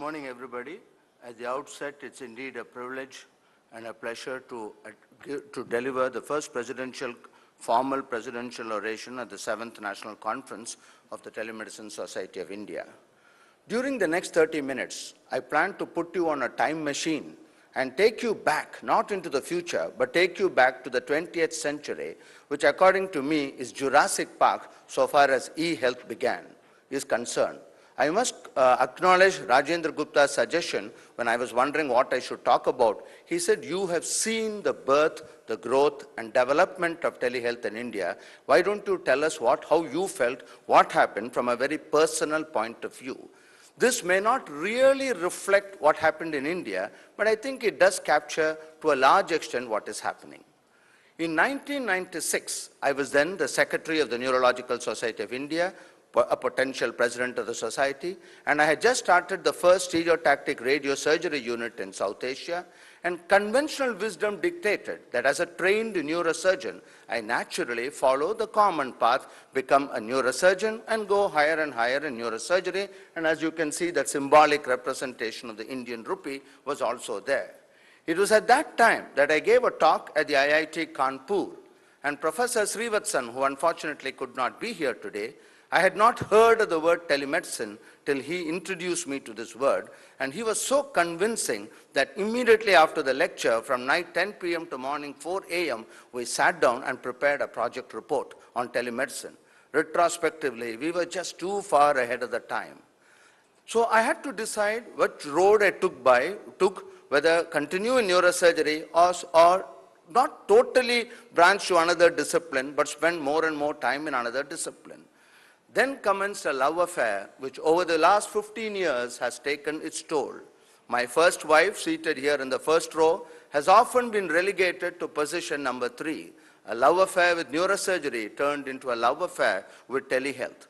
morning, everybody. At the outset, it's indeed a privilege and a pleasure to deliver the first formal presidential oration at the 7th National Conference of the Telemedicine Society of India. During the next 30 minutes, I plan to put you on a time machine and take you back, not into the future, but take you back to the 20th century, which according to me is Jurassic Park so far as e-health is concerned. I must acknowledge Rajendra Gupta's suggestion when I was wondering what I should talk about. He said, you have seen the birth, the growth, and development of telehealth in India. Why don't you tell us how you felt, what happened from a very personal point of view? This may not really reflect what happened in India, but I think it does capture to a large extent what is happening. In 1996, I was then the Secretary of the Neurological Society of India, a potential president of the society, and I had just started the first stereotactic radiosurgery unit in South Asia, and conventional wisdom dictated that as a trained neurosurgeon, I naturally follow the common path, become a neurosurgeon, and go higher and higher in neurosurgery, and as you can see, that symbolic representation of the Indian rupee was also there. It was at that time that I gave a talk at the IIT Kanpur, and Professor Srivatsan, who unfortunately could not be here today, I had not heard of the word telemedicine till he introduced me to this word, and he was so convincing that immediately after the lecture, from night 10 p.m. to morning 4 a.m., we sat down and prepared a project report on telemedicine. Retrospectively, we were just too far ahead of the time. So I had to decide what road I took, whether continue in neurosurgery or not totally branch to another discipline, but spend more and more time in another discipline. Then commenced a love affair, which over the last 15 years has taken its toll. My first wife, seated here in the first row, has often been relegated to position number 3. A love affair with neurosurgery turned into a love affair with telehealth.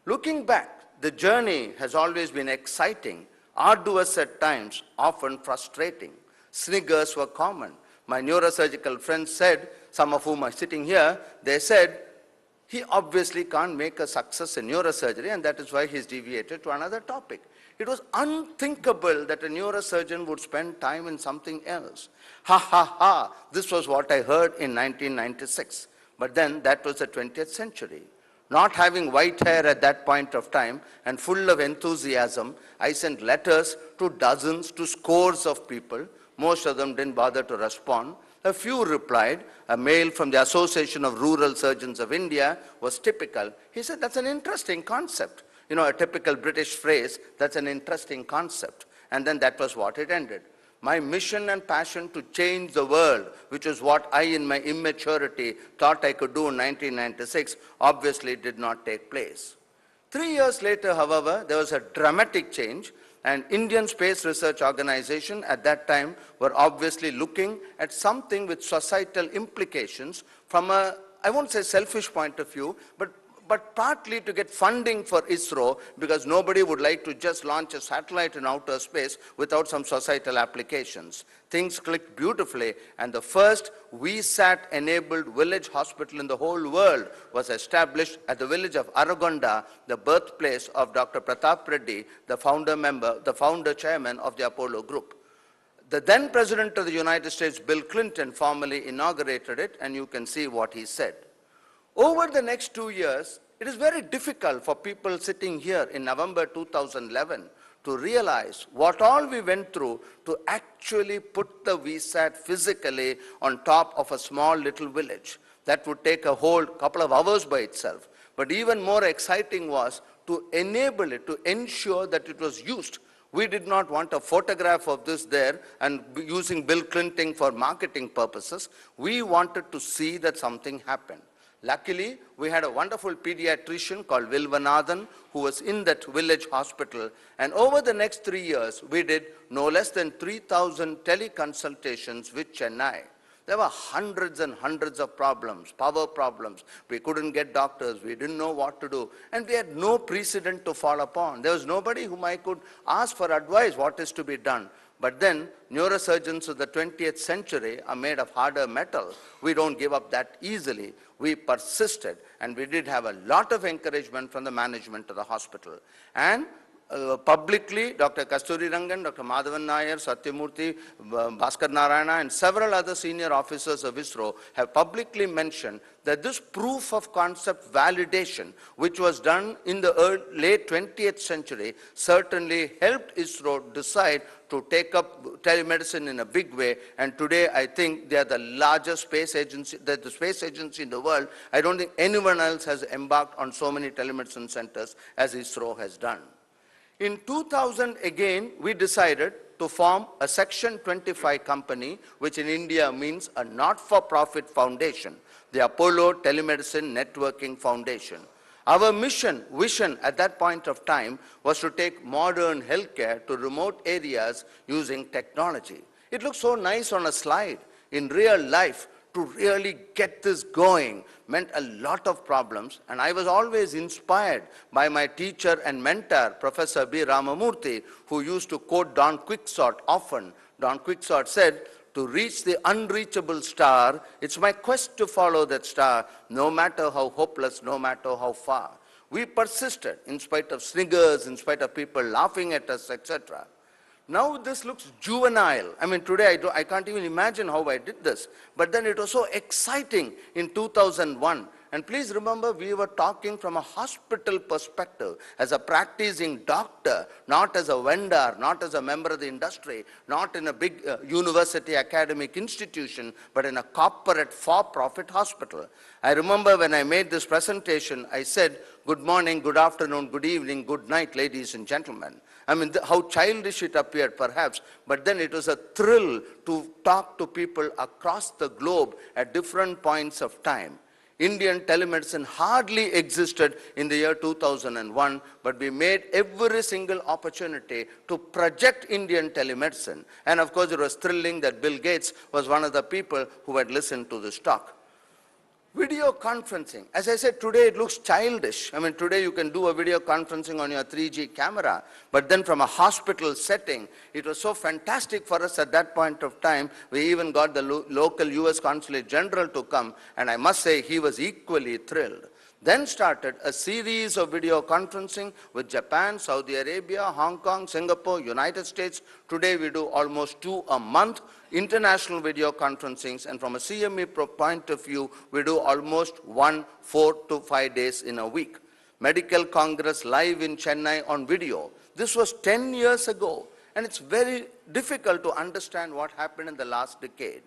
Looking back, the journey has always been exciting, arduous at times, often frustrating. Sniggers were common. My neurosurgical friends said, some of whom are sitting here, they said, he obviously can't make a success in neurosurgery, and that is why he's deviated to another topic. It was unthinkable that a neurosurgeon would spend time in something else. Ha, ha, ha, this was what I heard in 1996. But then that was the 20th century. Not having white hair at that point of time and full of enthusiasm, I sent letters to dozens, to scores of people. Most of them didn't bother to respond. A few replied. A mail from the Association of Rural Surgeons of India was typical. He said, that's an interesting concept. You know, a typical British phrase, that's an interesting concept. And then that was what it ended. My mission and passion to change the world, which is what I in my immaturity thought I could do in 1996, obviously did not take place. 3 years later, however, there was a dramatic change. And Indian Space Research Organization at that time were obviously looking at something with societal implications from a, I won't say selfish point of view, but partly to get funding for ISRO, because nobody would like to just launch a satellite in outer space without some societal applications. Things clicked beautifully, and the first VSAT-enabled village hospital in the whole world was established at the village of Aragonda, the birthplace of Dr. Pratap Reddy, the founder chairman of the Apollo Group. The then President of the United States, Bill Clinton, formally inaugurated it, and you can see what he said. Over the next 2 years, it is very difficult for people sitting here in November 2011 to realize what all we went through to actually put the VSAT physically on top of a small little village. That would take a whole couple of hours by itself. But even more exciting was to enable it, to ensure that it was used. We did not want a photograph of this there and using Bill Clinton for marketing purposes. We wanted to see that something happened. Luckily, we had a wonderful pediatrician called Vilvanathan who was in that village hospital. And over the next 3 years, we did no less than 3,000 teleconsultations with Chennai. There were hundreds and hundreds of problems, power problems. We couldn't get doctors. We didn't know what to do. And we had no precedent to fall upon. There was nobody whom I could ask for advice what is to be done. But then, neurosurgeons of the 20th century are made of harder metal. We don't give up that easily. We persisted, and we did have a lot of encouragement from the management of the hospital. And publicly, Dr. Kasturi Rangan, Dr. Madhavan Nair, Satyamurthy, Bhaskar Narayana, and several other senior officers of ISRO have publicly mentioned that this proof of concept validation, which was done in the late 20th century, certainly helped ISRO decide to take up telemedicine in a big way. And today, I think they are the largest space agency, the space agency in the world. I don't think anyone else has embarked on so many telemedicine centers as ISRO has done. In 2000, again, we decided to form a Section 25 company, which in India means a not-for-profit foundation, the Apollo Telemedicine Networking Foundation. Our mission, vision at that point of time was to take modern healthcare to remote areas using technology. It looks so nice on a slide. In real life, to really get this going meant a lot of problems, and I was always inspired by my teacher and mentor, Professor B. Ramamurthy, who used to quote Don Quixote often. Don Quixote said, "To reach the unreachable star, it's my quest to follow that star, no matter how hopeless, no matter how far." We persisted in spite of sniggers, in spite of people laughing at us, etc. Now this looks juvenile. I mean, today I can't even imagine how I did this. But then it was so exciting in 2001. And please remember, we were talking from a hospital perspective, as a practicing doctor, not as a vendor, not as a member of the industry, not in a big university academic institution, but in a corporate for-profit hospital. I remember when I made this presentation, I said, "Good morning, good afternoon, good evening, good night, ladies and gentlemen." I mean, how childish it appeared, perhaps, but then it was a thrill to talk to people across the globe at different points of time. Indian telemedicine hardly existed in the year 2001, but we made every single opportunity to project Indian telemedicine. And of course, it was thrilling that Bill Gates was one of the people who had listened to this talk. Video conferencing. As I said, today it looks childish. I mean, today you can do a video conferencing on your 3G camera, but then from a hospital setting, it was so fantastic for us at that point of time. We even got the local US Consulate General to come, and I must say he was equally thrilled. Then started a series of video conferencing with Japan, Saudi Arabia, Hong Kong, Singapore, United States. Today we do almost 2 a month. International video conferencings, and from a CME point of view, we do almost 4 to 5 days in a week. Medical Congress live in Chennai on video. This was 10 years ago, and it's very difficult to understand what happened in the last decade.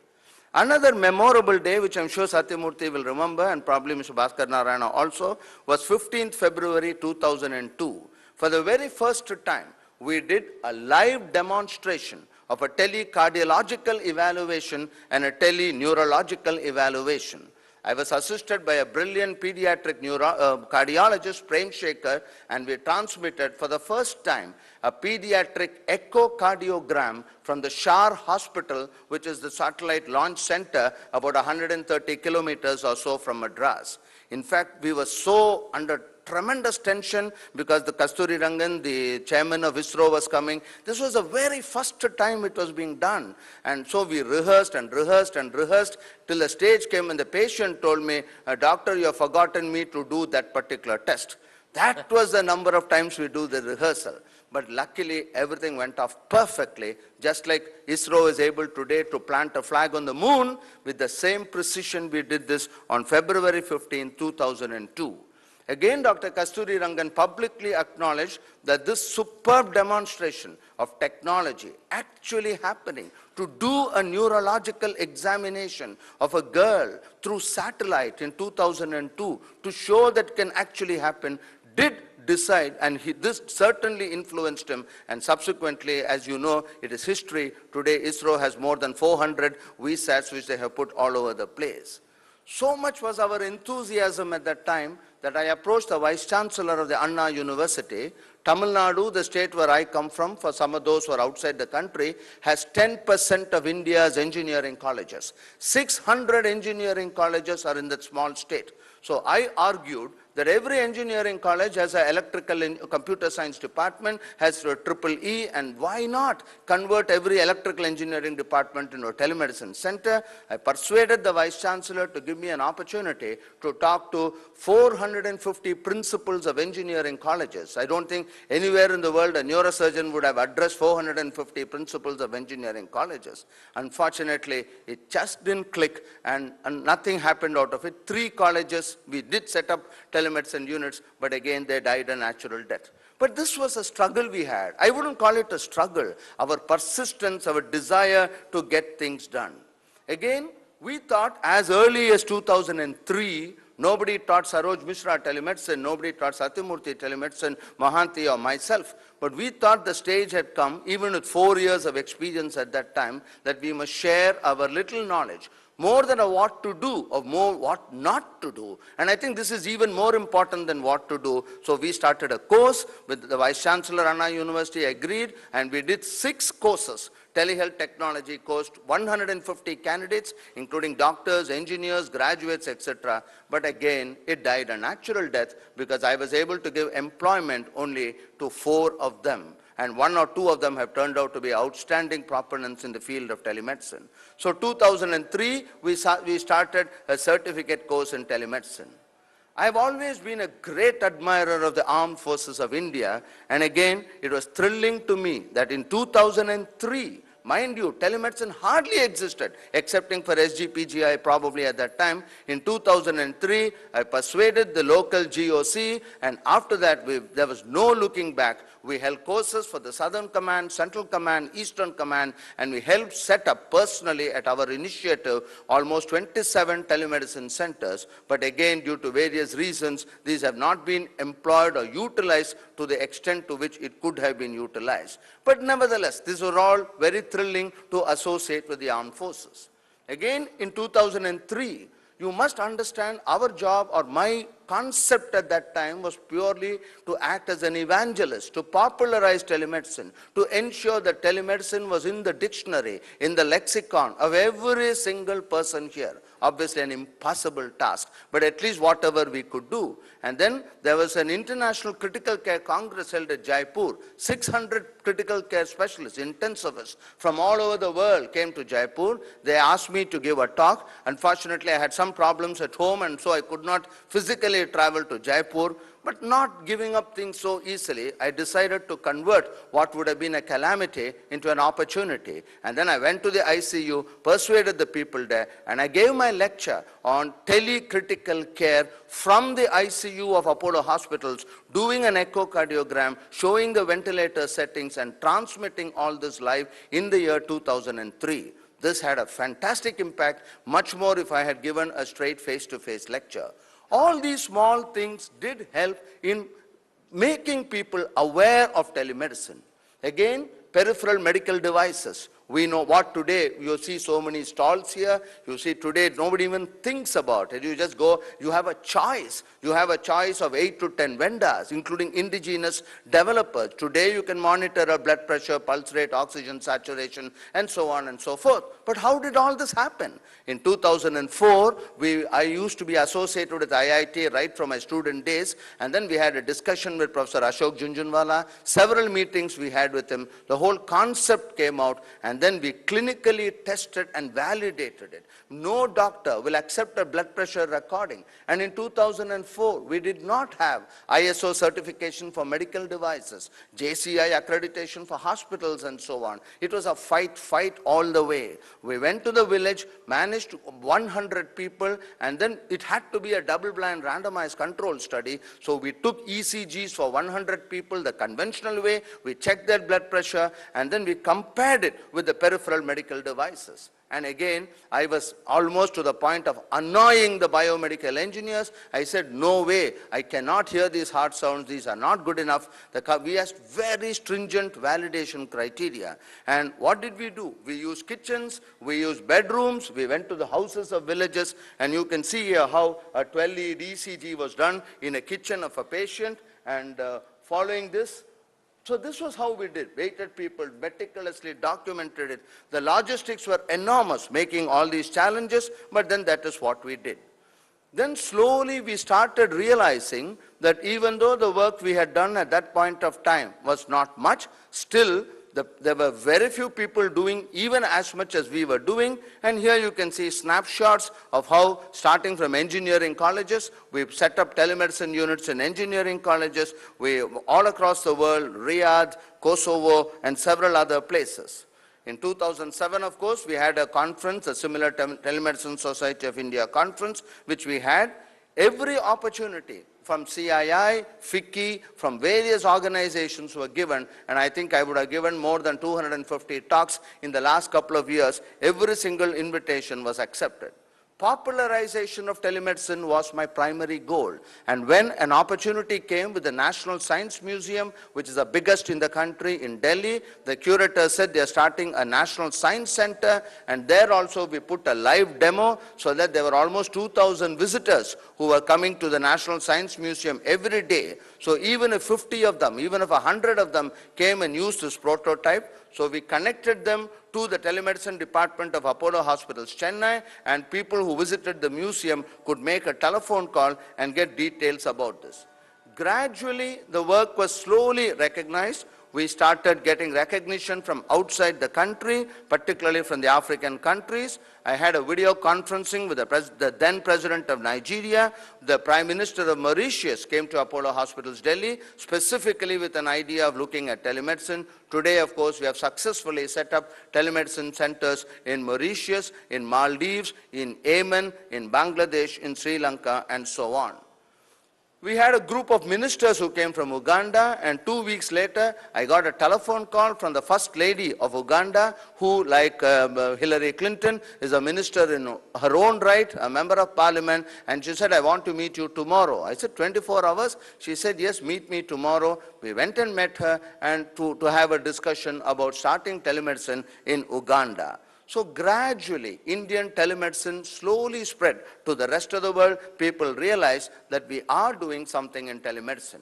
Another memorable day, which I'm sure Satyamurthy will remember, and probably Mr. Bhaskar Narayana also, was 15th February 2002. For the very first time, we did a live demonstration of a telecardiological evaluation and a teleneurological evaluation. I was assisted by a brilliant pediatric cardiologist, Prem Shekhar, and we transmitted for the first time a pediatric echocardiogram from the Shar Hospital, which is the satellite launch center about 130 kilometers or so from Madras. In fact, we were so under tremendous tension because the Kasturi Rangan, the chairman of ISRO, was coming. This was the very first time it was being done. And so we rehearsed and rehearsed and rehearsed till the stage came and the patient told me, "Doctor, you have forgotten me to do that particular test." That was the number of times we do the rehearsal. But luckily, everything went off perfectly, just like ISRO is able today to plant a flag on the moon. With the same precision, we did this on February 15, 2002. Again, Dr. Kasturi Rangan publicly acknowledged that this superb demonstration of technology actually happening to do a neurological examination of a girl through satellite in 2002 to show that can actually happen did decide, and this certainly influenced him, and subsequently, as you know, it is history. Today, ISRO has more than 400 VSATs which they have put all over the place. So much was our enthusiasm at that time that I approached the Vice Chancellor of the Anna University. Tamil Nadu, the state where I come from, for some of those who are outside the country, has 10% of India's engineering colleges. 600 engineering colleges are in that small state. So I argued that every engineering college has an electrical and computer science department, has a triple E, and why not convert every electrical engineering department into a telemedicine center? I persuaded the Vice Chancellor to give me an opportunity to talk to 450 principals of engineering colleges. I don't think anywhere in the world a neurosurgeon would have addressed 450 principals of engineering colleges. Unfortunately, it just didn't click, and nothing happened out of it. 3 colleges, we did set up telemedicine units, but again, they died a natural death. But this was a struggle we had. I wouldn't call it a struggle. Our persistence, our desire to get things done. Again, we thought as early as 2003, nobody taught Saroj Mishra telemedicine, nobody taught Satyamurthy telemedicine, Mohanty or myself. But we thought the stage had come, even with 4 years of experience at that time, that we must share our little knowledge. More than a what to do, or more what not to do. And I think this is even more important than what to do. So we started a course with the Vice Chancellor, Anna University agreed, and we did 6 courses. Telehealth technology course, 150 candidates, including doctors, engineers, graduates, etc. But again, it died a natural death because I was able to give employment only to 4 of them. And 1 or 2 of them have turned out to be outstanding proponents in the field of telemedicine. So 2003, we started a certificate course in telemedicine. I've always been a great admirer of the armed forces of India, and again, it was thrilling to me that in 2003, mind you, telemedicine hardly existed, excepting for SGPGI probably at that time. In 2003, I persuaded the local GOC, and after that, there was no looking back. We held courses for the Southern Command, Central Command, Eastern Command, and we helped set up personally at our initiative almost 27 telemedicine centers. But again, due to various reasons, these have not been employed or utilized to the extent to which it could have been utilized. But nevertheless, these were all very thrilling to associate with the armed forces. Again, in 2003, you must understand our job, or my concept at that time, was purely to act as an evangelist, to popularize telemedicine, to ensure that telemedicine was in the dictionary, in the lexicon of every single person here. Obviously an impossible task, but at least whatever we could do. And then there was an International Critical Care Congress held at Jaipur. 600 critical care specialists, intensivists from all over the world came to Jaipur. They asked me to give a talk. Unfortunately, I had some problems at home, and so I could not physically travel to Jaipur. But not giving up things so easily, I decided to convert what would have been a calamity into an opportunity. And then I went to the ICU, persuaded the people there, and I gave my lecture on telecritical care from the ICU of Apollo hospitals, doing an echocardiogram, showing the ventilator settings, and transmitting all this live in the year 2003. This had a fantastic impact, much more if I had given a straight face-to-face lecture. All these small things did help in making people aware of telemedicine. Again, peripheral medical devices. We know what today, you see so many stalls here, you see today nobody even thinks about it. You just go, you have a choice. You have a choice of 8 to 10 vendors, including indigenous developers. Today you can monitor a blood pressure, pulse rate, oxygen saturation, and so on and so forth. But how did all this happen? In 2004, I used to be associated with IIT right from my student days, and then we had a discussion with Professor Ashok Jhunjhunwala, several meetings we had with him. The whole concept came out, and then we clinically tested and validated it. No doctor will accept a blood pressure recording. And in 2004, we did not have ISO certification for medical devices, JCI accreditation for hospitals, and so on. It was a fight all the way. We went to the village, managed 100 people, and then it had to be a double-blind randomized control study. So we took ECGs for 100 people the conventional way, we checked their blood pressure, and then we compared it with the peripheral medical devices. And again, I was almost to the point of annoying the biomedical engineers. I said, no way, I cannot hear these heart sounds, these are not good enough. We asked very stringent validation criteria. And what did we do? We used kitchens, we used bedrooms, we went to the houses of villages, and you can see here how a 12-lead ECG was done in a kitchen of a patient, and following this, so this was how we did. Waited people, meticulously documented it. The logistics were enormous, making all these challenges, but then that is what we did. Then slowly we started realizing that even though the work we had done at that point of time was not much, still there were very few people doing even as much as we were doing. And here you can see snapshots of how, starting from engineering colleges, we've set up telemedicine units in engineering colleges, all across the world, Riyadh, Kosovo, and several other places. In 2007, of course, we had a conference, a similar Telemedicine Society of India conference, which we had. Every opportunity from CII, FICCI, from various organizations were given, and I think I would have given more than 250 talks in the last couple of years. Every single invitation was accepted. Popularization of telemedicine was my primary goal. And when an opportunity came with the National Science Museum, which is the biggest in the country in Delhi, the curator said they are starting a National Science Center, and there also we put a live demo so that there were almost 2,000 visitors who were coming to the National Science Museum every day. So even if 50 of them, even if 100 of them came and used this prototype, so we connected them to the telemedicine department of Apollo Hospitals, Chennai, and people who visited the museum could make a telephone call and get details about this. Gradually, the work was slowly recognized. We started getting recognition from outside the country, particularly from the African countries. I had a video conferencing with the then president of Nigeria. The Prime Minister of Mauritius came to Apollo Hospitals, Delhi, specifically with an idea of looking at telemedicine. Today, of course, we have successfully set up telemedicine centers in Mauritius, in Maldives, in Yemen, in Bangladesh, in Sri Lanka, and so on. We had a group of ministers who came from Uganda, and 2 weeks later, I got a telephone call from the First Lady of Uganda, who, like Hillary Clinton, is a minister in her own right, a member of parliament, and she said, I want to meet you tomorrow. I said, 24 hours? She said, yes, meet me tomorrow. We went and met her and to have a discussion about starting telemedicine in Uganda. So gradually, Indian telemedicine slowly spread to the rest of the world. People realized that we are doing something in telemedicine.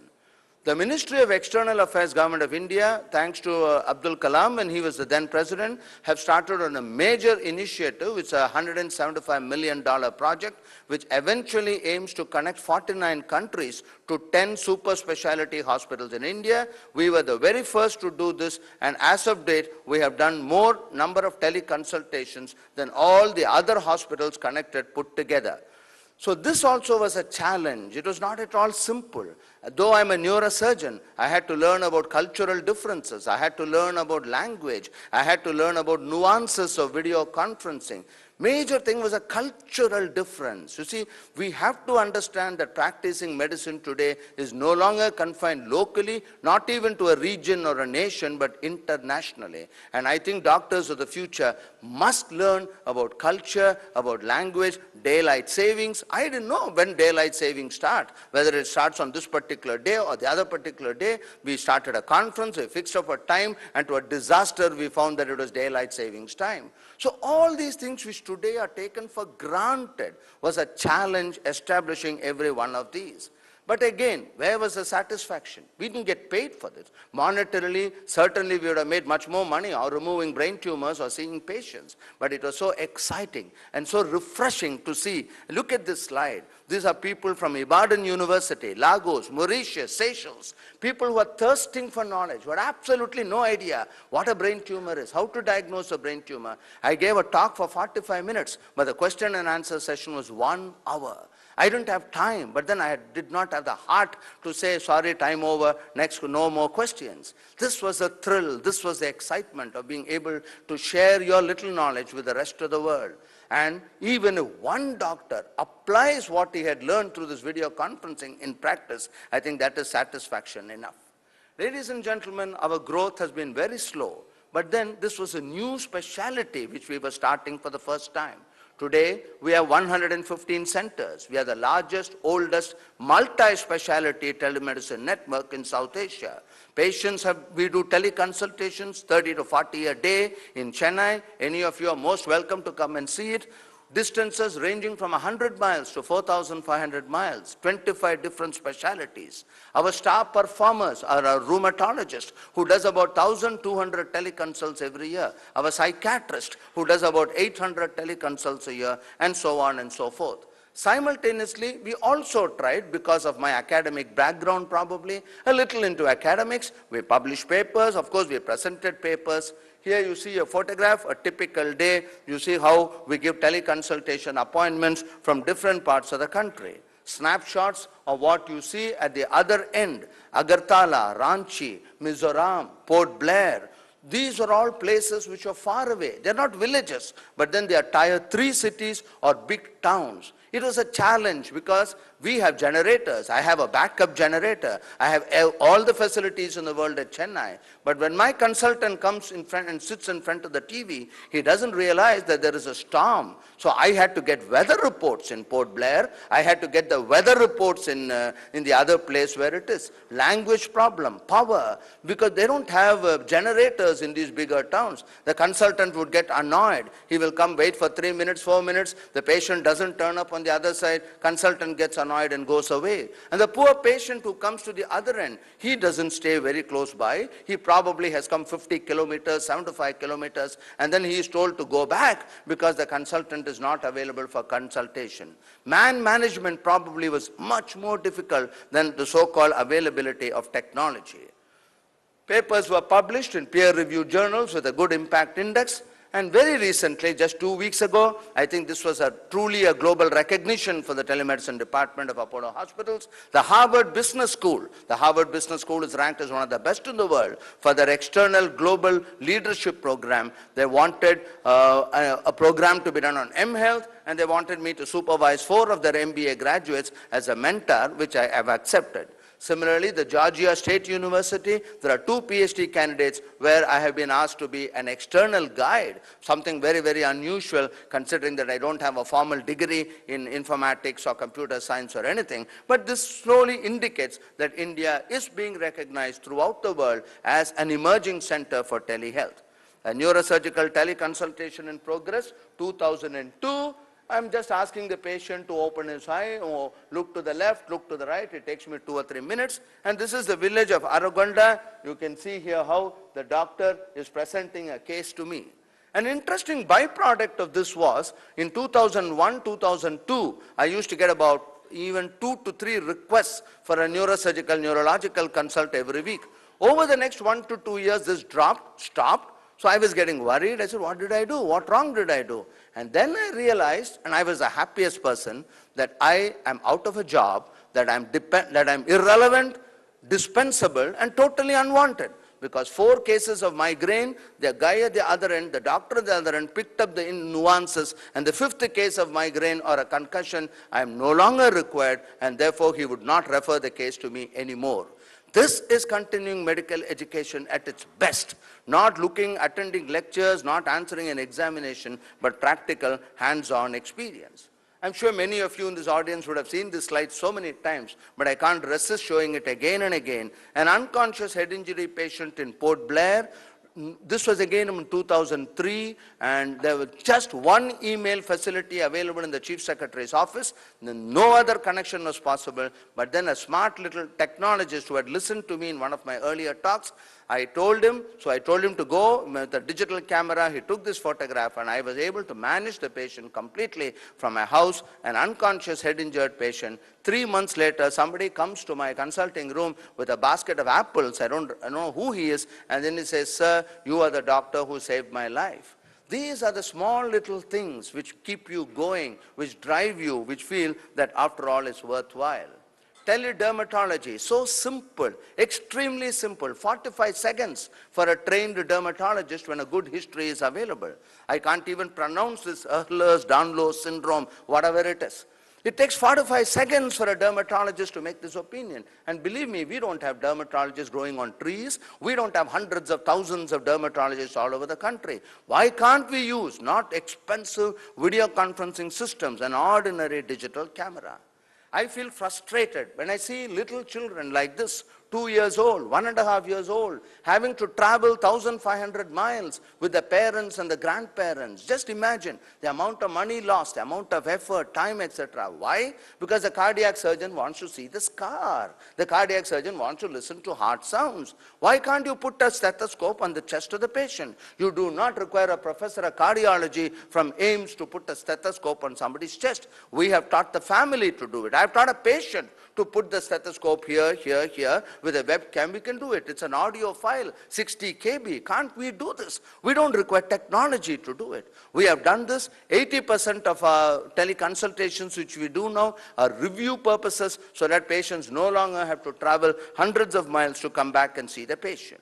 The Ministry of External Affairs, Government of India, thanks to Abdul Kalam, when he was the then president, have started on a major initiative. It's a $175 million project, which eventually aims to connect 49 countries to 10 super specialty hospitals in India. We were the very first to do this, and as of date, we have done more number of teleconsultations than all the other hospitals connected put together. So this also was a challenge. It was not at all simple. Though I'm a neurosurgeon, I had to learn about cultural differences. I had to learn about language. I had to learn about nuances of video conferencing. Major thing was a cultural difference. You see, we have to understand that practicing medicine today is no longer confined locally, not even to a region or a nation, but internationally. And I think doctors of the future must learn about culture, about language, daylight savings. I didn't know when daylight savings start, whether it starts on this particular day or the other particular day. We started a conference, we fixed up a time, and to a disaster, we found that it was daylight savings time. So all these things which today are taken for granted was a challenge establishing every one of these. But again, where was the satisfaction? We didn't get paid for this. Monetarily, certainly we would have made much more money or removing brain tumors or seeing patients. But it was so exciting and so refreshing to see. Look at this slide. These are people from Ibadan University, Lagos, Mauritius, Seychelles. People who are thirsting for knowledge, who had absolutely no idea what a brain tumor is, how to diagnose a brain tumor. I gave a talk for 45 minutes, but the question and answer session was 1 hour. I didn't have time, but then I did not have the heart to say, sorry, time over, next, no more questions. This was a thrill, this was the excitement of being able to share your little knowledge with the rest of the world. And even if one doctor applies what he had learned through this video conferencing in practice, I think that is satisfaction enough. Ladies and gentlemen, our growth has been very slow, but then this was a new specialty which we were starting for the first time. Today, we have 115 centers. We are the largest, oldest, multi-specialty telemedicine network in South Asia. We do teleconsultations, 30 to 40 a day in Chennai. Any of you are most welcome to come and see it. Distances ranging from 100 miles to 4,500 miles, 25 different specialties. Our star performers are a rheumatologist who does about 1,200 teleconsults every year, our psychiatrist who does about 800 teleconsults a year, and so on and so forth. Simultaneously, we also tried, because of my academic background probably, a little into academics. We published papers, of course we presented papers. Here you see a photograph, a typical day. You see how we give teleconsultation appointments from different parts of the country. Snapshots of what you see at the other end: Agartala, Ranchi, Mizoram, Port Blair. These are all places which are far away. They're not villages, but then they are tier 3 cities or big towns. It was a challenge because we have generators. I have a backup generator. I have all the facilities in the world at Chennai. But when my consultant comes in front and sits in front of the TV, he doesn't realize that there is a storm. So I had to get weather reports in Port Blair. I had to get the weather reports in the other place where it is. Language problem, power, because they don't have generators in these bigger towns. The consultant would get annoyed. He will come, wait for 3 minutes, 4 minutes. The patient doesn't turn up on the other side. Consultant gets annoyed and goes away. And the poor patient who comes to the other end, he doesn't stay very close by. He probably has come 50 kilometers, 75 kilometers, and then he is told to go back because the consultant is not available for consultation. Man management probably was much more difficult than the so-called availability of technology. Papers were published in peer-reviewed journals with a good impact index. And very recently, just 2 weeks ago, I think this was truly a global recognition for the telemedicine department of Apollo Hospitals. The Harvard Business School is ranked as one of the best in the world for their external global leadership program. They wanted a program to be done on mHealth, and they wanted me to supervise 4 of their MBA graduates as a mentor, which I have accepted. Similarly, the Georgia State University, there are 2 PhD candidates where I have been asked to be an external guide, something very, very unusual considering that I don't have a formal degree in informatics or computer science or anything. But this slowly indicates that India is being recognized throughout the world as an emerging center for telehealth. A neurosurgical teleconsultation in progress, 2002. I'm just asking the patient to open his eye or look to the left, look to the right. It takes me 2 or 3 minutes. And this is the village of Aragonda. You can see here how the doctor is presenting a case to me. An interesting byproduct of this was in 2001, 2002, I used to get about even 2 to 3 requests for a neurosurgical, neurological consult every week. Over the next 1 to 2 years, this stopped. So I was getting worried. I said, what did I do? What wrong did I do? And then I realized, and I was the happiest person, that I am out of a job, that I'm irrelevant, dispensable, and totally unwanted. Because 4 cases of migraine, the guy at the other end, the doctor at the other end picked up the nuances, and the 5th case of migraine or a concussion, I am no longer required, and therefore he would not refer the case to me anymore. This is continuing medical education at its best. Not attending lectures, not answering an examination, but practical, hands-on experience. I'm sure many of you in this audience would have seen this slide so many times, but I can't resist showing it again and again. An unconscious head injury patient in Port Blair. This was again in 2003, and there was just 1 email facility available in the Chief Secretary's office. No other connection was possible, but then a smart little technologist who had listened to me in one of my earlier talks, I told him to go with a digital camera. He took this photograph, and I was able to manage the patient completely from my house, an unconscious head injured patient. 3 months later, somebody comes to my consulting room with a basket of apples. I don't know who he is, and then he says, sir, you are the doctor who saved my life. These are the small little things which keep you going, which drive you, which feel that after all it's worthwhile. Teledermatology, so simple, extremely simple, 45 seconds for a trained dermatologist when a good history is available. I can't even pronounce this Ehlers-Danlos syndrome, whatever it is. It takes 45 seconds for a dermatologist to make this opinion. And believe me, we don't have dermatologists growing on trees. We don't have hundreds of thousands of dermatologists all over the country. Why can't we use not expensive video conferencing systems, an ordinary digital camera? I feel frustrated when I see little children like this, 2 years old, 1.5 years old, having to travel 1,500 miles with the parents and the grandparents. Just imagine the amount of money lost, the amount of effort, time, etc. Why? Because the cardiac surgeon wants to see the scar. The cardiac surgeon wants to listen to heart sounds. Why can't you put a stethoscope on the chest of the patient? You do not require a professor of cardiology from AIIMS to put a stethoscope on somebody's chest. We have taught the family to do it. I have taught a patient to put the stethoscope here, here, here. With a webcam, we can do it. It's an audio file, 60 KB. Can't we do this? We don't require technology to do it. We have done this. 80% of our teleconsultations which we do now are review purposes so that patients no longer have to travel hundreds of miles to come back and see the patient.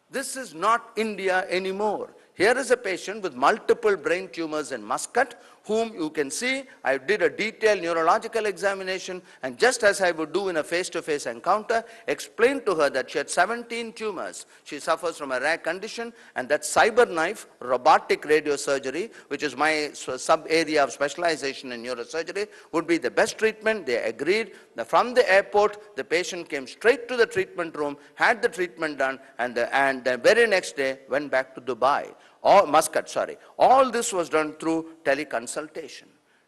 This is not India anymore. Here is a patient with multiple brain tumors in Muscat, whom you can see, I did a detailed neurological examination, and just as I would do in a face-to-face encounter, explained to her that she had 17 tumors. She suffers from a rare condition, and that CyberKnife, robotic radiosurgery, which is my sub-area of specialization in neurosurgery, would be the best treatment. They agreed. From the airport, the patient came straight to the treatment room, had the treatment done, and the very next day went back to Dubai. Or Muscat, sorry. All this was done through teleconsultation.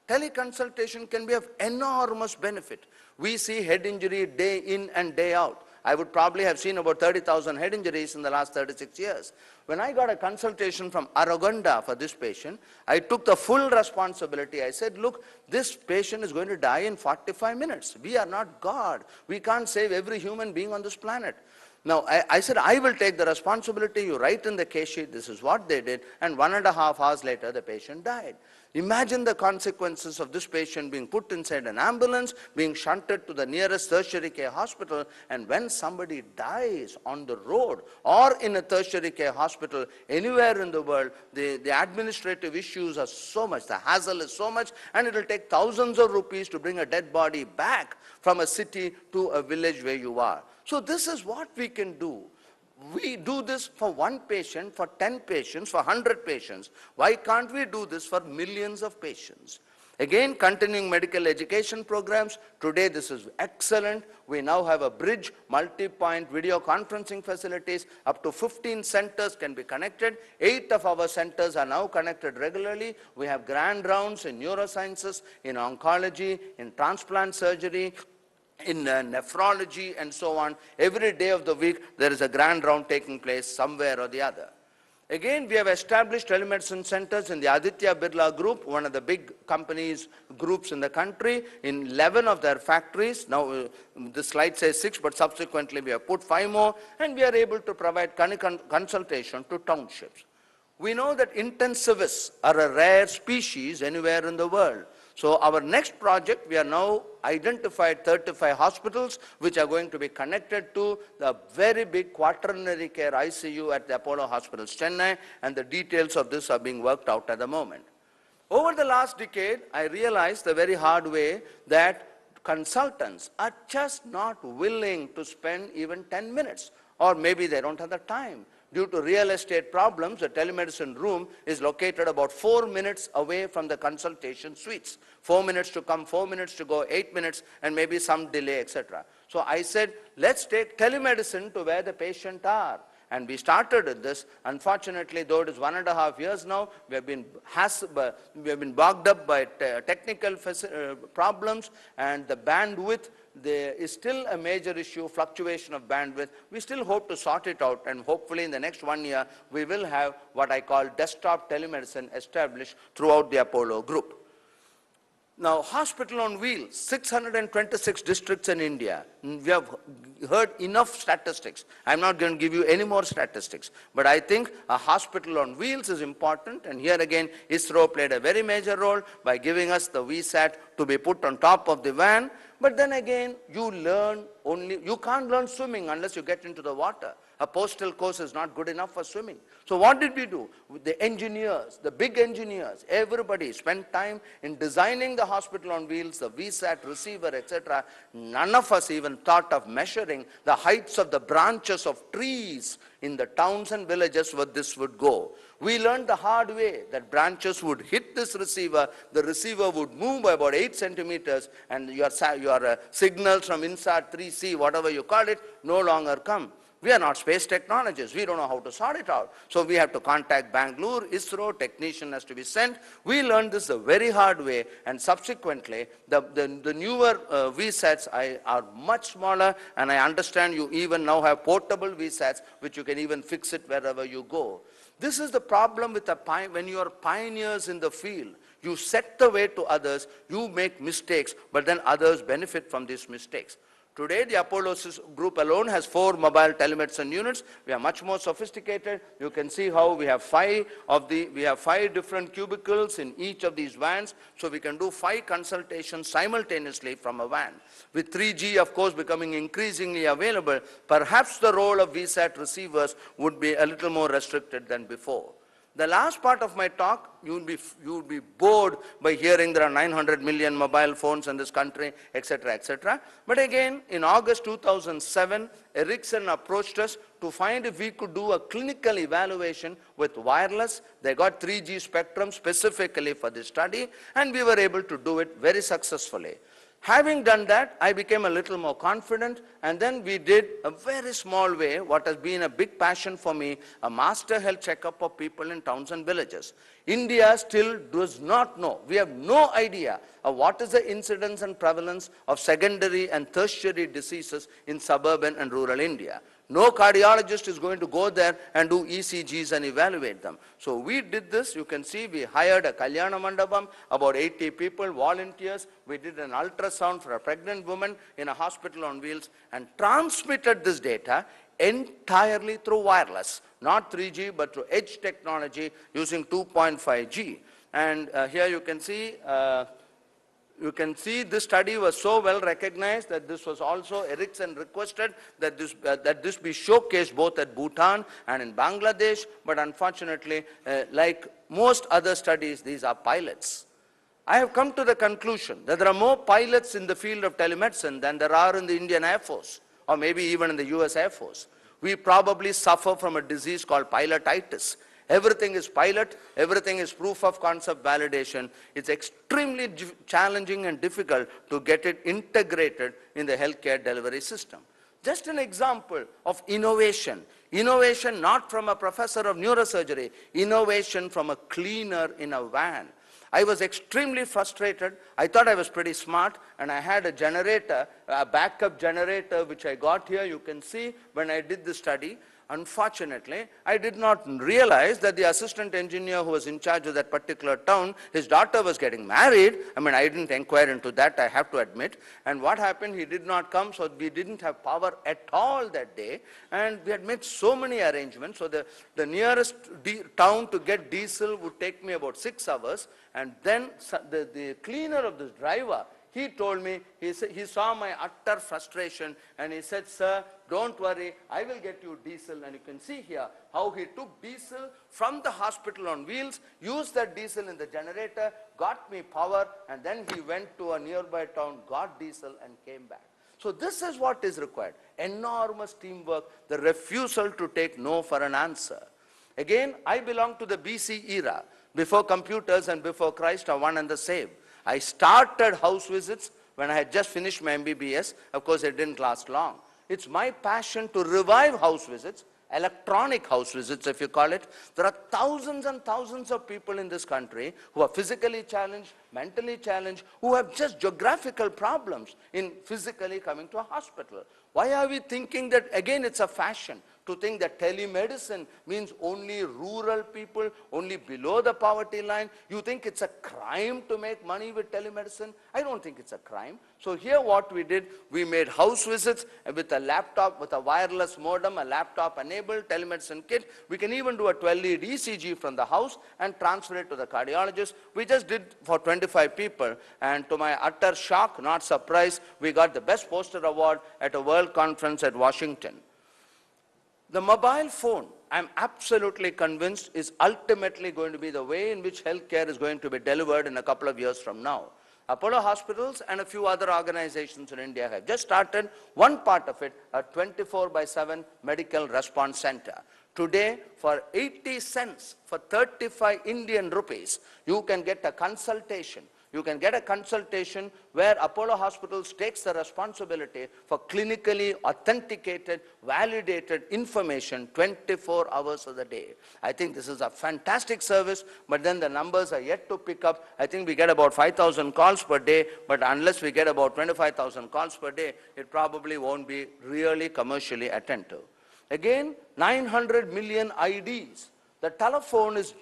Teleconsultation can be of enormous benefit. We see head injury day in and day out. I would probably have seen about 30,000 head injuries in the last 36 years. When I got a consultation from Araganda for this patient, I took the full responsibility. I said, look, this patient is going to die in 45 minutes. We are not God. We can't save every human being on this planet. Now, I said, I will take the responsibility. You write in the case sheet, this is what they did, and 1.5 hours later, the patient died. Imagine the consequences of this patient being put inside an ambulance, being shunted to the nearest tertiary care hospital, and when somebody dies on the road or in a tertiary care hospital anywhere in the world, the administrative issues are so much, the hassle is so much, and it will take thousands of rupees to bring a dead body back from a city to a village where you are. So this is what we can do. We do this for one patient, for 10 patients, for 100 patients. Why can't we do this for millions of patients? Again, continuing medical education programs. Today, this is excellent. We now have a bridge, multi-point video conferencing facilities. Up to 15 centers can be connected. 8 of our centers are now connected regularly. We have grand rounds in neurosciences, in oncology, in transplant surgery, in nephrology, and so on. Every day of the week, there is a grand round taking place somewhere or the other. Again, we have established telemedicine centers in the Aditya Birla Group, one of the big companies, groups in the country, in 11 of their factories. Now, the slide says 6, but subsequently we have put 5 more, and we are able to provide consultation to townships. We know that intensivists are a rare species anywhere in the world. So our next project, we are now identified 35 hospitals which are going to be connected to the very big quaternary care ICU at the Apollo Hospitals, Chennai, and the details of this are being worked out at the moment. Over the last decade, I realized the very hard way that consultants are just not willing to spend even 10 minutes, or maybe they don't have the time. Due to real estate problems, the telemedicine room is located about 4 minutes away from the consultation suites. 4 minutes to come, 4 minutes to go, 8 minutes, and maybe some delay, etc. So I said, let's take telemedicine to where the patient are. And we started with this. Unfortunately, though it is 1.5 years now, we have been bogged up by technical problems, and the bandwidth, there is still a major issue, fluctuation of bandwidth. We still hope to sort it out, and hopefully in the next 1 year, we will have what I call desktop telemedicine established throughout the Apollo group. Now, hospital on wheels, 626 districts in India. We have heard enough statistics. I'm not going to give you any more statistics. But I think a hospital on wheels is important. And here again, ISRO played a very major role by giving us the VSAT to be put on top of the van. But then again, you can't learn swimming unless you get into the water. A postal course is not good enough for swimming. So what did we do? The engineers, the big engineers, everybody spent time in designing the hospital on wheels, the VSAT receiver, etc. None of us even thought of measuring the heights of the branches of trees in the towns and villages where this would go. We learned the hard way that branches would hit this receiver, the receiver would move by about 8 centimeters, and your signals from INSAT 3C, whatever you call it, no longer come. We are not space technologists. We don't know how to sort it out. So we have to contact Bangalore, ISRO, technician has to be sent. We learned this the very hard way, and subsequently, the newer VSATs are much smaller, and I understand you even now have portable VSATs, which you can even fix it wherever you go. This is the problem with when you are pioneers in the field. You set the way to others, you make mistakes, but then others benefit from these mistakes. Today, the Apollo group alone has 4 mobile telemedicine units. We are much more sophisticated. You can see how we have 5 different cubicles in each of these vans, so we can do 5 consultations simultaneously from a van. With 3G, of course, becoming increasingly available, perhaps the role of VSAT receivers would be a little more restricted than before. The last part of my talk, you would be bored by hearing there are 900 million mobile phones in this country, etc., etc. But again, in August 2007, Ericsson approached us to find if we could do a clinical evaluation with wireless. They got 3G spectrum specifically for this study, and we were able to do it very successfully. Having done that, I became a little more confident, and then we did a very small way, what has been a big passion for me, a master health checkup of people in towns and villages. India still does not know. We have no idea of what is the incidence and prevalence of secondary and tertiary diseases in suburban and rural India. No cardiologist is going to go there and do ECGs and evaluate them. So we did this. You can see we hired a Kalyana Mandapam, about 80 people, volunteers. We did an ultrasound for a pregnant woman in a hospital on wheels and transmitted this data entirely through wireless, not 3G, but through edge technology using 2.5G. And here you can see this study was so well recognized that this was also Ericsson requested that this be showcased both at Bhutan and in Bangladesh, but unfortunately, like most other studies, these are pilots. I have come to the conclusion that there are more pilots in the field of telemedicine than there are in the Indian Air Force, or maybe even in the US Air Force. We probably suffer from a disease called pilotitis. Everything is pilot, everything is proof of concept validation. It's extremely challenging and difficult to get it integrated in the healthcare delivery system. Just an example of innovation. Innovation not from a professor of neurosurgery, innovation from a cleaner in a van. I was extremely frustrated. I thought I was pretty smart, and I had a generator, a backup generator, which I got here. You can see when I did the study. Unfortunately, I did not realize that the assistant engineer who was in charge of that particular town, his daughter was getting married. I mean, I didn't inquire into that, I have to admit. And what happened, he did not come, so we didn't have power at all that day. And we had made so many arrangements. So the nearest town to get diesel would take me about 6 hours. And then the cleaner of this driver, he told me, he saw my utter frustration, and he said, "Sir, don't worry, I will get you diesel." And you can see here how he took diesel from the hospital on wheels, used that diesel in the generator, got me power, and then he went to a nearby town, got diesel, and came back. So this is what is required. Enormous teamwork, the refusal to take no for an answer. Again, I belong to the BC era, before computers and before Christ are one and the same. I started house visits when I had just finished my MBBS. Of course, it didn't last long. It's my passion to revive house visits, electronic house visits, if you call it. There are thousands and thousands of people in this country who are physically challenged, mentally challenged, who have just geographical problems in physically coming to a hospital. Why are we thinking that, again, it's a fashion to think that telemedicine means only rural people, only below the poverty line? You think it's a crime to make money with telemedicine? I don't think it's a crime. So here what we did, we made house visits with a laptop, with a wireless modem, a laptop-enabled telemedicine kit. We can even do a 12-lead ECG from the house and transfer it to the cardiologist. We just did for 25 people, and to my utter shock, not surprise, we got the Best Poster Award at a World Conference at Washington. The mobile phone, I'm absolutely convinced, is ultimately going to be the way in which healthcare is going to be delivered in a couple of years from now. Apollo Hospitals and a few other organizations in India have just started one part of it, a 24/7 medical response center. Today, for 80 cents, for 35 Indian rupees, you can get a consultation. You can get a consultation where Apollo Hospitals takes the responsibility for clinically authenticated, validated information 24 hours of the day. I think this is a fantastic service, but then the numbers are yet to pick up. I think we get about 5,000 calls per day, but unless we get about 25,000 calls per day, it probably won't be really commercially attentive. Again, 900 million IDs. The telephone is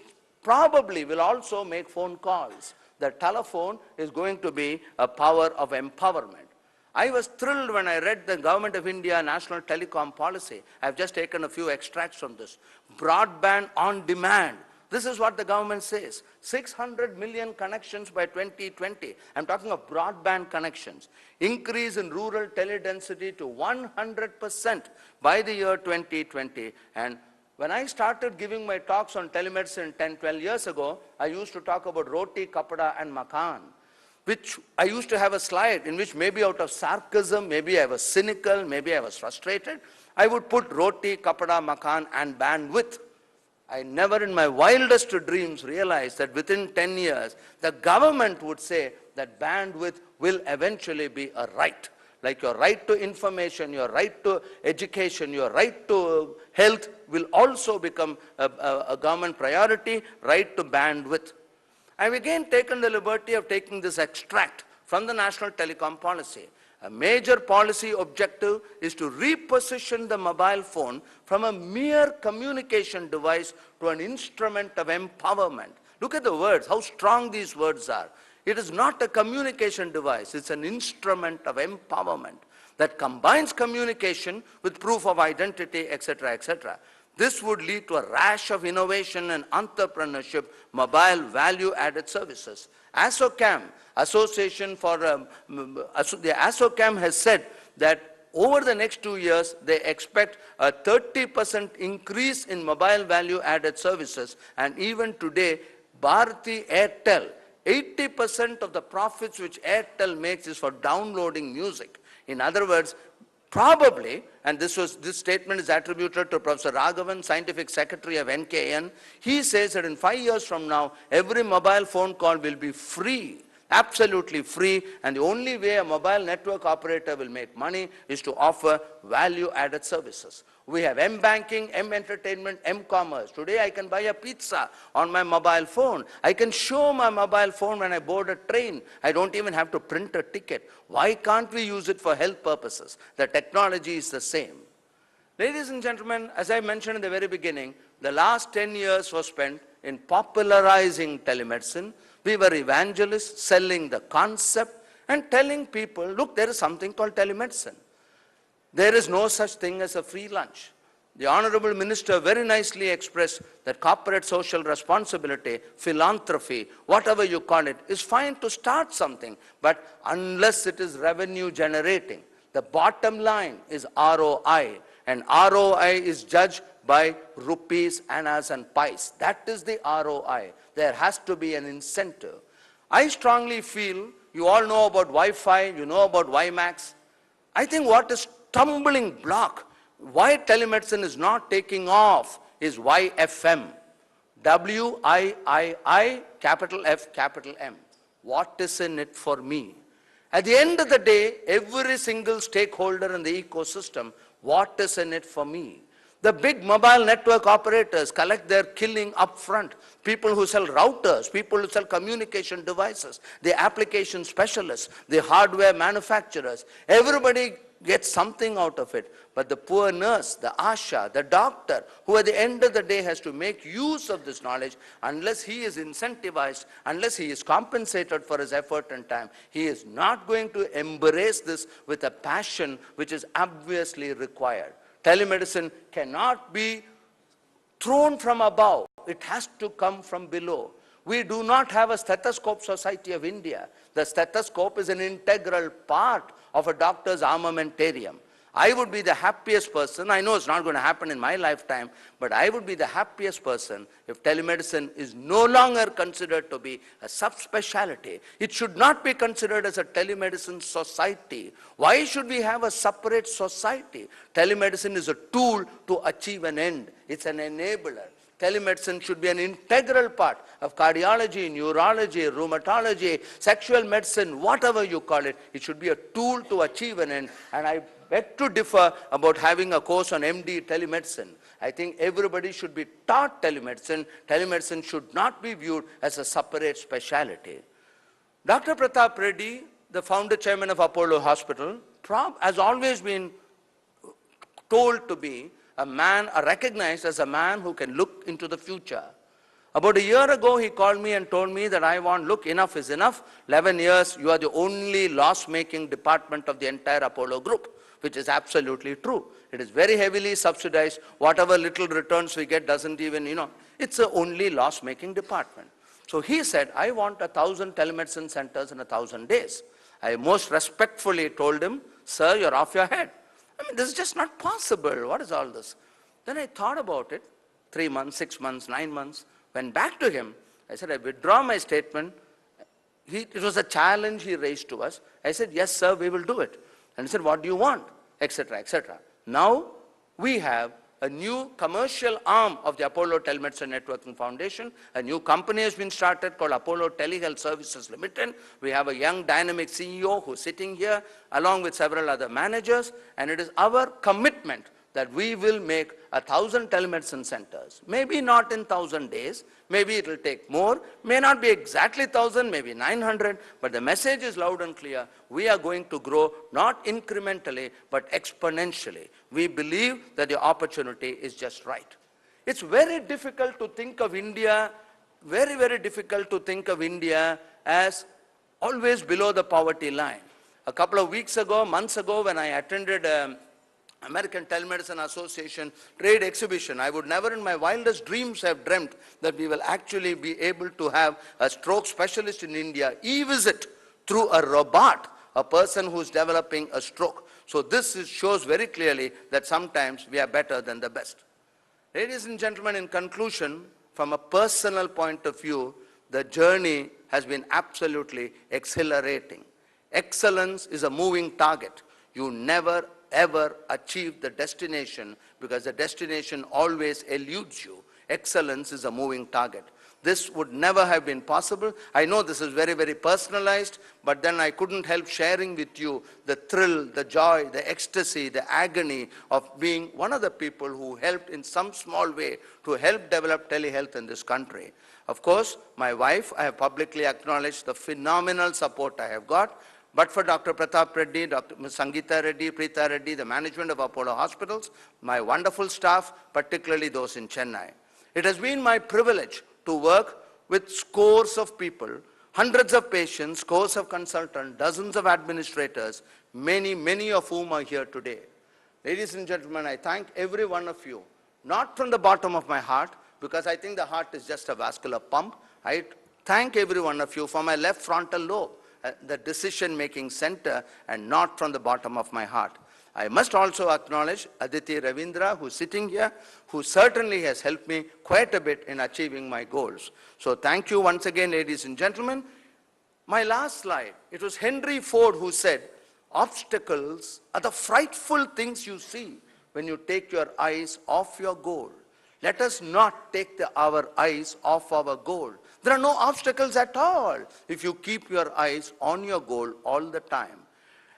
probably will also make phone calls. The telephone is going to be a power of empowerment. I was thrilled when I read the Government of India National Telecom Policy. I've just taken a few extracts from this. Broadband on demand. This is what the government says. 600 million connections by 2020. I'm talking of broadband connections. Increase in rural teledensity to 100% by the year 2020. And when I started giving my talks on telemedicine 10, 12 years ago, I used to talk about roti, kapada and makan, which I used to have a slide in which maybe out of sarcasm, maybe I was cynical, maybe I was frustrated, I would put roti, kapada, makan and bandwidth. I never in my wildest dreams realized that within 10 years, the government would say that bandwidth will eventually be a right. Like your right to information, your right to education, your right to health will also become a government priority, right to bandwidth. I've again taken the liberty of taking this extract from the National Telecom Policy. A major policy objective is to reposition the mobile phone from a mere communication device to an instrument of empowerment. Look at the words, how strong these words are. It is not a communication device, it's an instrument of empowerment that combines communication with proof of identity, etc., etc. This would lead to a rash of innovation and entrepreneurship, mobile value-added services. ASSOCHAM, Association for, the ASSOCHAM has said that over the next 2 years, they expect a 30% increase in mobile value-added services. And even today, Bharti Airtel, 80% of the profits which Airtel makes is for downloading music. In other words, probably, and this statement is attributed to Professor Raghavan, Scientific Secretary of NKN, he says that in 5 years from now, every mobile phone call will be free, absolutely free, and the only way a mobile network operator will make money is to offer value-added services. We have M-banking, M-entertainment, M-commerce. Today I can buy a pizza on my mobile phone. I can show my mobile phone when I board a train. I don't even have to print a ticket. Why can't we use it for health purposes? The technology is the same. Ladies and gentlemen, as I mentioned in the very beginning, the last 10 years was spent in popularizing telemedicine. We were evangelists selling the concept and telling people, look, there is something called telemedicine. There is no such thing as a free lunch. The Honorable Minister very nicely expressed that corporate social responsibility, philanthropy, whatever you call it, is fine to start something, but unless it is revenue generating. The bottom line is ROI, and ROI is judged by rupees, annas and pies. That is the ROI. There has to be an incentive. I strongly feel, you all know about Wi-Fi, you know about WiMAX. I think what is stumbling block, why telemedicine is not taking off, is YFM. WIII, capital F, capital M. What is in it for me? At the end of the day, every single stakeholder in the ecosystem, what is in it for me? The big mobile network operators collect their killing up front. People who sell routers, people who sell communication devices, the application specialists, the hardware manufacturers, everybody gets something out of it. But the poor nurse, the ASHA, the doctor, who at the end of the day has to make use of this knowledge, unless he is incentivized, unless he is compensated for his effort and time, he is not going to embrace this with a passion which is obviously required. Telemedicine cannot be thrown from above. It has to come from below. We do not have a stethoscope society of India. The stethoscope is an integral part of a doctor's armamentarium. I would be the happiest person. I know it's not going to happen in my lifetime, but I would be the happiest person if telemedicine is no longer considered to be a subspecialty. It should not be considered as a telemedicine society. Why should we have a separate society? Telemedicine is a tool to achieve an end. It's an enabler. Telemedicine should be an integral part of cardiology, neurology, rheumatology, sexual medicine, whatever you call it. It should be a tool to achieve an end. And I beg to differ about having a course on MD telemedicine. I think everybody should be taught telemedicine. Telemedicine should not be viewed as a separate specialty. Dr. Pratap Reddy, the founder chairman of Apollo Hospital, has always been told to be a man, recognized as a man who can look into the future. About a year ago, he called me and told me that look, enough is enough. 11 years, you are the only loss-making department of the entire Apollo group, which is absolutely true. It is very heavily subsidized. Whatever little returns we get doesn't even, it's the only loss-making department. So he said, I want 1,000 telemedicine centers in 1,000 days. I most respectfully told him, sir, you're off your head. I mean, this is just not possible. What is all this? Then I thought about it, 3 months, 6 months, 9 months, went back to him. I said, I withdraw my statement. It was a challenge he raised to us. I said, yes, sir, we will do it. And he said, what do you want? Etc., etc. Now, we have a new commercial arm of the Apollo Telemedicine Networking Foundation. A new company has been started called Apollo Telehealth Services Limited. We have a young dynamic CEO who's sitting here along with several other managers. And it is our commitment that we will make 1,000 telemedicine centers. Maybe not in 1,000 days. Maybe it will take more. May not be exactly 1,000, maybe 900. But the message is loud and clear. We are going to grow not incrementally, but exponentially. We believe that the opportunity is just right. It's very difficult to think of India, very, very difficult to think of India as always below the poverty line. A couple of weeks ago, months ago, when I attended American Telemedicine Association trade exhibition, I would never in my wildest dreams have dreamt that we will actually be able to have a stroke specialist in India e-visit through a robot, a person who's developing a stroke. So this shows very clearly that sometimes we are better than the best. Ladies and gentlemen, in conclusion, from a personal point of view, the journey has been absolutely exhilarating. Excellence is a moving target. You never ever achieve the destination because the destination always eludes you. Excellence is a moving target. This would never have been possible. I know this is very, very personalized, but then I couldn't help sharing with you the thrill, the joy, the ecstasy, the agony of being one of the people who helped in some small way to help develop telehealth in this country. Of course, my wife, I have publicly acknowledged the phenomenal support I have got. But for Dr. Pratap Reddy, Dr. Sangeeta Reddy, Preeta Reddy, the management of Apollo Hospitals, my wonderful staff, particularly those in Chennai. It has been my privilege to work with scores of people, hundreds of patients, scores of consultants, dozens of administrators, many, many of whom are here today. Ladies and gentlemen, I thank every one of you, not from the bottom of my heart, because I think the heart is just a vascular pump. I thank every one of you from my left frontal lobe, the decision-making center, and not from the bottom of my heart. I must also acknowledge Aditi Ravindra, who's sitting here, who certainly has helped me quite a bit in achieving my goals. So thank you once again, ladies and gentlemen. My last slide, it was Henry Ford who said, obstacles are the frightful things you see when you take your eyes off your goal. Let us not take our eyes off our goal. There are no obstacles at all if you keep your eyes on your goal all the time.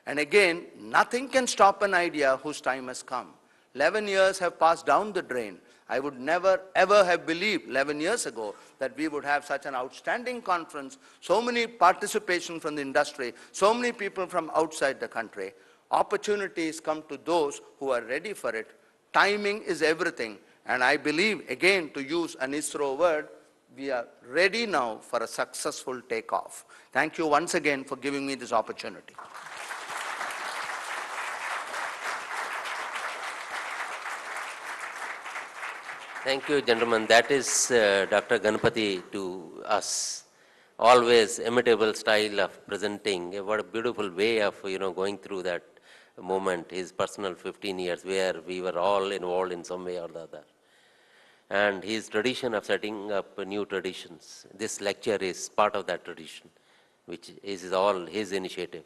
And again, nothing can stop an idea whose time has come. 11 years have passed down the drain. I would never ever have believed 11 years ago that we would have such an outstanding conference, so many participation from the industry, so many people from outside the country. Opportunities come to those who are ready for it. Timing is everything. And I believe, again, to use an ISRO word, we are ready now for a successful takeoff. Thank you once again for giving me this opportunity. Thank you, gentlemen. That is Dr. Ganapathy to us. Always imitable style of presenting. What a beautiful way of going through that. moment, his personal 15 years, where we were all involved in some way or the other. And his tradition of setting up new traditions, this lecture is part of that tradition, which is all his initiative.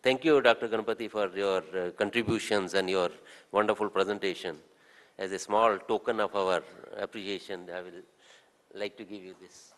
Thank you, Dr. Ganapathy, for your contributions and your wonderful presentation. As a small token of our appreciation, I will like to give you this.